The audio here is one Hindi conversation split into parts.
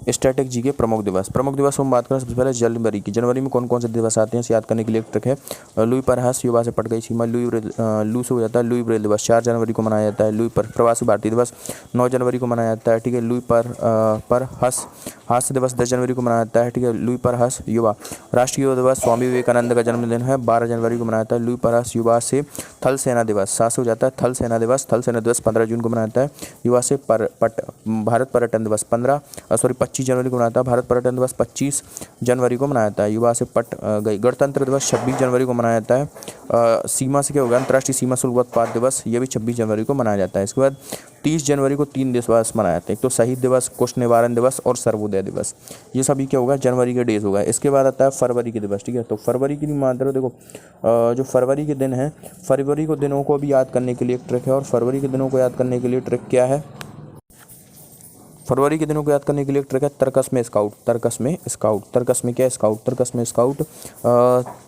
स्टैटिक जी के प्रमुख दिवस। प्रमुख दिवस हम बात करें सबसे पहले जनवरी की। जनवरी में कौन कौन से दिवस आते हैं इसे याद करने के लिए एक ट्रिक है। लुई परहास, युवा से पट गई सीमा, लू से हो जाता है लुई ब्रेल दिवस, 4 जनवरी को मनाया जाता है। लुई पर प्रवासी भारतीय दिवस 9 जनवरी को मनाया जाता है, ठीक है। लुई पर हस हास्य दिवस 10 जनवरी को मनाया जाता है, ठीक है। लुई पर हस युवा। राष्ट्रीय युवा दिवस स्वामी विवेकानंद का जन्मदिन है, 12 जनवरी को मनाया जाता है। लुई पर हस युवा से थल सेना दिवस 7 से हो जाता है थल सेना दिवस। थल सेना दिवस 15 जून को मनाया जाता है। युवा से भारत पर्यटन दिवस 25 जनवरी को मनाता है। भारत पर्यटन दिवस 25 जनवरी को मनाया जाता है। युवा से पट गई। गणतंत्र दिवस 26 जनवरी को मनाया जाता है। सीमा से क्या होगा, अंतर्राष्ट्रीय सीमा शुल्क उत्पाद दिवस, ये भी 26 जनवरी को मनाया जाता है। इसके बाद 30 जनवरी को 3 दिवस मनाए जाते हैं, एक तो शहीद दिवस, कुष्ठ निवारण दिवस और सर्वोदय दिवस। ये सभी क्या होगा, जनवरी के डेज होगा। इसके बाद आता है फरवरी के दिवस, ठीक है। तो फरवरी की मात्रा देखो, जो फरवरी के दिन है, फरवरी को दिनों को भी याद करने के लिए एक ट्रिक है। और फरवरी के दिनों को याद करने के लिए ट्रिक क्या है, फरवरी के दिनों को याद करने के लिए एक ट्रिक है तरकस में स्काउट। तरकस में स्काउट, तरकस में क्या स्काउट, तरकस में स्काउट।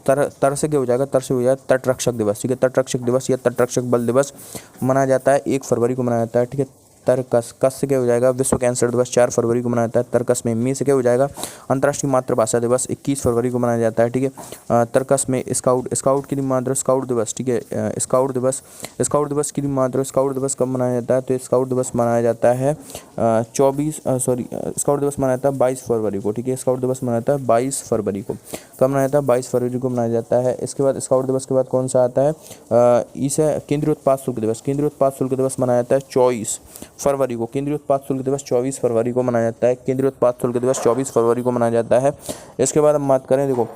तर से क्या हो जाएगा, तर से हो जाएगा तटरक्षक दिवस, ठीक है। तटरक्षक दिवस या तटरक्षक बल दिवस मनाया जाता है, 1 फरवरी को मनाया जाता है, ठीक है। तरकस, कस से क्या हो जाएगा, विश्व कैंसर दिवस 4 फरवरी को मनाया जाता है। तरकस में से क्या हो जाएगा, अंतर्राष्ट्रीय मातृभाषा दिवस 21 फरवरी को मनाया जाता है, ठीक है। तरकस में स्काउट, स्काउट की मात्रा स्काउट दिवस, ठीक है। स्काउट दिवस, स्काउट दिवस की मात्रा, स्काउट दिवस कब मनाया जाता है, तो स्काउट दिवस मनाया जाता है स्काउट दिवस मनाया जाता है 22 फरवरी को, ठीक है। स्काउट दिवस मनाया जाता है 22 फरवरी को। कब मनाया जाता है, 22 फरवरी को मनाया जाता है। इसके बाद स्काउट दिवस के बाद कौन सा आता है, इसे केंद्रीय उत्पाद शुल्क दिवस। केंद्रीय उत्पाद शुल्क दिवस मनाया जाता है 24 फरवरी को। केंद्रीय उत्पाद शुल्क दिवस 24 फरवरी को मनाया जाता है। केंद्रीय उत्पाद शुल्क दिवस 24 फरवरी को मनाया जाता है। इसके बाद हम बात करें, देखो,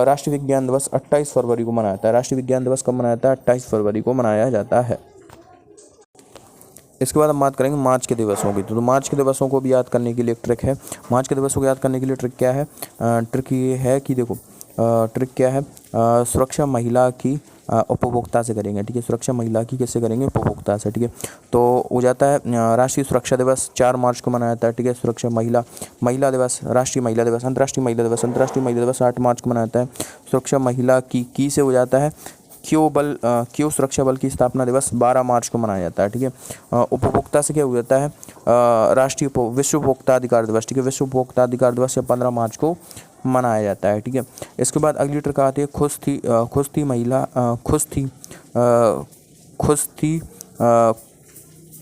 राष्ट्रीय विज्ञान दिवस 28 फरवरी को मनाया जाता है। राष्ट्रीय विज्ञान दिवस कब मनाया जाता है, 28 फरवरी को मनाया जाता है। इसके बाद हम बात करेंगे मार्च के दिवसों की। तो मार्च के दिवसों को भी याद करने के लिए एक ट्रिक है। मार्च के दिवसों को याद करने के लिए ट्रिक क्या है, ट्रिक ये है कि देखो, ट्रिक क्या है, सुरक्षा महिला की उपभोक्ता से करेंगे, ठीक है। सुरक्षा महिला की किससे करेंगे, उपभोक्ता से, ठीक है। तो हो जाता है राष्ट्रीय सुरक्षा दिवस 4 मार्च को मनाया जाता है, ठीक है। सुरक्षा महिला दिवस, राष्ट्रीय महिला दिवस, अंतर्राष्ट्रीय महिला दिवस, अंतर्राष्ट्रीय महिला दिवस 8 मार्च को मनाया जाता है। सुरक्षा महिला की से हो जाता है क्यों सुरक्षा बल की स्थापना दिवस 12 मार्च को मनाया जाता है, ठीक है। उपभोक्ता से क्या हो जाता है, विश्व उपभोक्ता अधिकार दिवस, ठीक है। विश्व उपभोक्ता अधिकार दिवस या 15 मार्च को मनाया जाता है, ठीक है। इसके बाद अगली ट्रिक आती है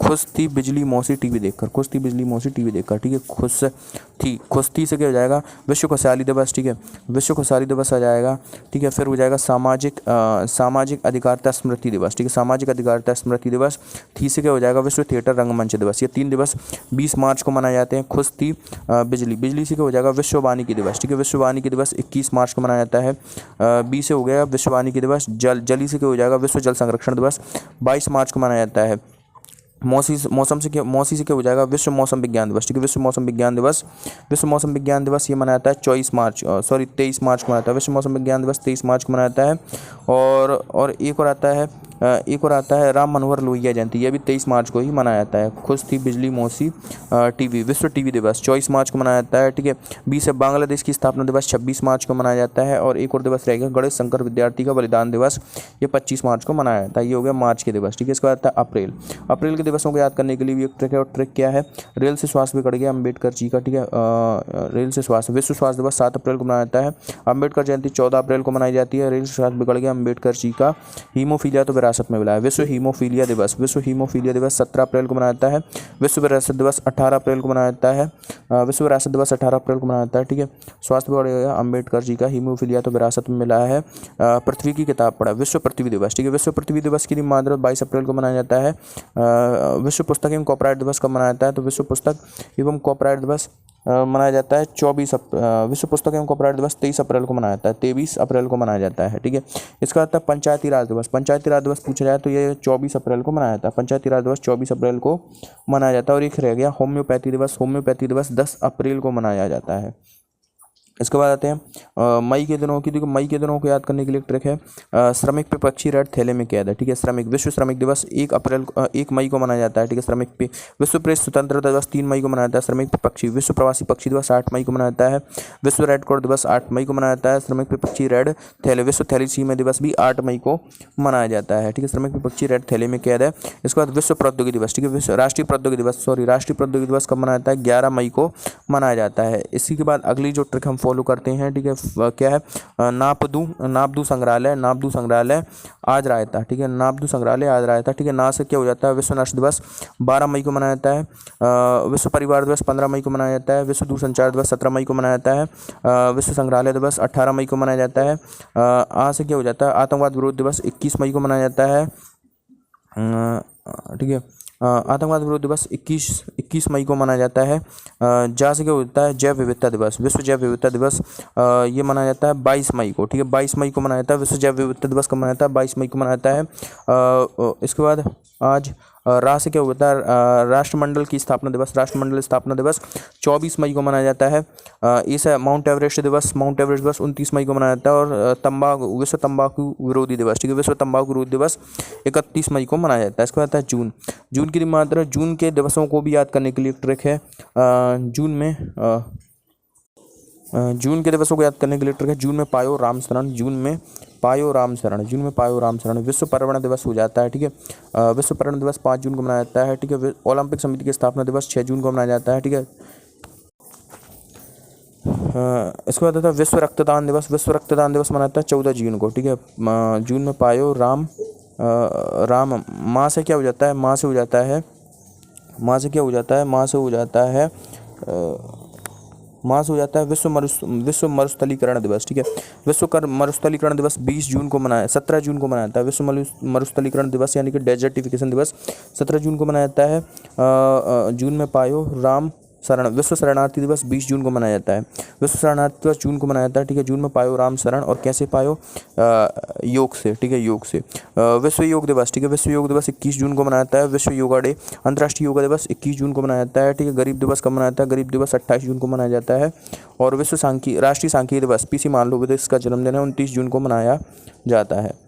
खुश थी बिजली मौसी टीवी देखकर, खुश थी बिजली मौसी टीवी देखकर, ठीक है। खुश थी से क्या हो जाएगा, विश्व खुशहाली दिवस, ठीक है। विश्व खुशहाली दिवस आ जाएगा, ठीक है। फिर हो जाएगा सामाजिक अधिकारिता स्मृति दिवस, ठीक है। सामाजिक अधिकारिता स्मृति दिवस। थी से क्या हो जाएगा, विश्व थिएटर रंगमंच दिवस। ये 3 दिवस 20 मार्च को मनाए जाते हैं। खुश थी बिजली से क्या हो जाएगा, विश्व वानिकी दिवस, ठीक है। विश्व वानिकी दिवस 21 मार्च को मनाया जाता है। बी से हो गया विश्व वानिकी दिवस। जली से क्या हो जाएगा, विश्व जल संरक्षण दिवस 22 मार्च को मनाया जाता है। मौसी से क्या हो जाएगा, विश्व मौसम विज्ञान दिवस, ठीक है। विश्व मौसम विज्ञान दिवस ये मनाया जाता है 23 मार्च को मनाता है। विश्व मौसम विज्ञान दिवस 23 मार्च को मनाया जाता है। और एक और आता है राम मनोहर लोहिया जयंती, यह भी 23 मार्च को ही मनाया जाता है। खुश थी बिजली मौसी टीवी, विश्व टीवी दिवस 24 मार्च को मनाया जाता है, ठीक है। 20 बांग्लादेश की स्थापना दिवस 26 मार्च को मनाया जाता है। और एक और दिवस रहेगा गणेश शंकर विद्यार्थी का बलिदान दिवस, ये 25 मार्च को मनाया जाता है। ये हो गया मार्च के दिवस, ठीक है। इसके बाद आता है अप्रैल के दिवसों को याद करने के लिए भी एक ट्रिक है। और ट्रिक क्या है, रेल से श्वास बिगड़ गया अम्बेडकर जी का, ठीक है। रेल से श्वास, विश्व श्वास दिवस 7 अप्रैल को मनाया जाता है। अम्बेडकर जयंती 14 अप्रैल को मनाई जाती है। रेल से श्वास बिगड़ गया अम्बेडकर जी का। हीमोफीलिया तो विरासत में मिला है। विश्व हीमोफीलिया दिवस 17 अप्रैल को मनाया जाता है। विश्व विरासत दिवस 18 अप्रैल को मनाया जाता है। विश्व विरासत दिवस 18 अप्रैल को मनाया जाता है, ठीक है। स्वास्थ्य बिगड़ गया अम्बेडकर जी का, हीमोफीलिया तो विरासत में मिला है। पृथ्वी की किताब पढ़ा, विश्व पृथ्वी दिवस, ठीक है। विश्व पृथ्वी दिवस की मात्र 22 अप्रैल को मनाया जाता है। विश्व पुस्तक एवं कॉपीराइट दिवस कब मनाया जाता है, तो विश्व पुस्तक एवं कॉपीराइट दिवस मनाया जाता है विश्व पुस्तक एवं कॉपीराइट दिवस 23 अप्रैल को मनाया जाता है। 23 अप्रैल को मनाया जाता है, ठीक है। इसका आता है पंचायती राज दिवस। पंचायती राज दिवस पूछा जाए तो ये 24 अप्रैल को मनाया जाता है। पंचायती राज दिवस 24 अप्रैल को मनाया जाता है। और एक रह गया होम्योपैथी दिवस 10 अप्रैल को मनाया जाता है। इसके बाद आते हैं मई के दिनों की। देखो मई के दिनों को याद करने के लिए एक ट्रिक है, श्रमिक पे पक्षी रेड थैले में कैद है, ठीक है। श्रमिक, विश्व श्रमिक दिवस 1 मई को मनाया जाता है, ठीक है। श्रमिक पे, विश्व प्रेस स्वतंत्रता दिवस 3 मई को मनाया जाता है। श्रमिक पे पक्षी, विश्व प्रवासी पक्षी दिवस 8 मई को मनाया जाता है। विश्व रेड क्रॉस दिवस 8 मई को मनाया जाता है। श्रमिक पे पक्षी रेड थैले, विश्व थैलीसीमिया दिवस भी 8 मई को मनाया जाता है, ठीक है। श्रमिक पे पक्षी रेड थैले में कैद है। इसके बाद विश्व प्रौद्योगिकी दिवस, ठीक है। विश्व राष्ट्रीय प्रौद्योगिकी दिवस, राष्ट्रीय प्रौद्योगिकी दिवस कब मनाया जाता है? 11 मई को मनाया जाता है। इसी के बाद अगली जो ट्रिक हम फॉलो करते हैं, ठीक है, क्या है? नापदू संग्रहालय आज रायता, ठीक है। नापदू संग्रहालय आज रायता, ठीक है। ना से क्या हो जाता है? विश्व नर्स दिवस 12 मई को मनाया जाता है। विश्व परिवार दिवस 15 मई को मनाया जाता है। विश्व दूरसंचार दिवस 17 मई को मनाया जाता है। विश्व संग्रहालय दिवस 18 मई को मनाया जाता है। आ से क्या हो जाता है? आतंकवाद विरोध दिवस 21 मई को मनाया जाता है, ठीक है। आतंकवाद विरोध दिवस 21 मई को मनाया जाता है। जहाँ से क्या होता है? जैव विविधता दिवस, विश्व जैव विविधता दिवस ये मनाया जाता है 22 मई को, ठीक है। 22 मई को मनाया जाता है। विश्व जैव विविधता दिवस कब मनाया जाता है? 22 मई को मनाया जाता है। इसके बाद आज से क्या होता है? राष्ट्रमंडल की स्थापना दिवस, राष्ट्रमंडल स्थापना दिवस 24 मई को मनाया जाता है। इसे माउंट एवरेस्ट दिवस 29 मई को मनाया जाता है। और विश्व तंबाकू विरोधी दिवस, ठीक है। विश्व तंबाकू विरोधी दिवस 31 मई को मनाया जाता है। इसके बाद आता है जून की मात्रा। जून के दिवसों को भी याद करने के लिए एक ट्रिक है। जून के दिवसों को याद करने के लिए ट्रिक है। जून में पायो राम शरण, जून में पायो राम शरण। विश्व पर्यावरण दिवस हो जाता है, ठीक है। विश्व पर्यावरण दिवस 5 जून को मनाया जाता है, ठीक है। ओलंपिक समिति की स्थापना दिवस 6 जून को मनाया जाता है, ठीक है। इसके बाद आता है विश्व रक्तदान दिवस। विश्व रक्तदान दिवस मनाता है 14 जून को, ठीक है। जून में पायो राम माँ से क्या हो जाता है? माँ से हो जाता है विश्व मरुस्थलीकरण दिवस, ठीक है। विश्व मरुस्थलीकरण दिवस 17 जून को मनाया जाता है। विश्व मरुस्थलीकरण दिवस यानी कि डेजर्टिफिकेशन दिवस 17 जून को मनाया जाता है। जून में पायो राम शरण। विश्व शरणार्थी दिवस 20 जून को मनाया जाता है। विश्व शरणार्थी दिवस जून को मनाया जाता है, ठीक है। जून में पायो राम शरण। और कैसे पायो? योग से, ठीक है, योग से। विश्व योग दिवस, ठीक है। विश्व योग दिवस 21 जून को मनाया जाता है। विश्व योगा डे, अंतर्राष्ट्रीय योगा दिवस 21 जून को मनाया जाता है, ठीक है। गरीब दिवस कब मनाया जाता है? गरीब दिवस 28 जून को मनाया जाता है। और राष्ट्रीय सांख्यिकी दिवस, पीसी मालवीय का जन्मदिन है, 29 जून को मनाया जाता है।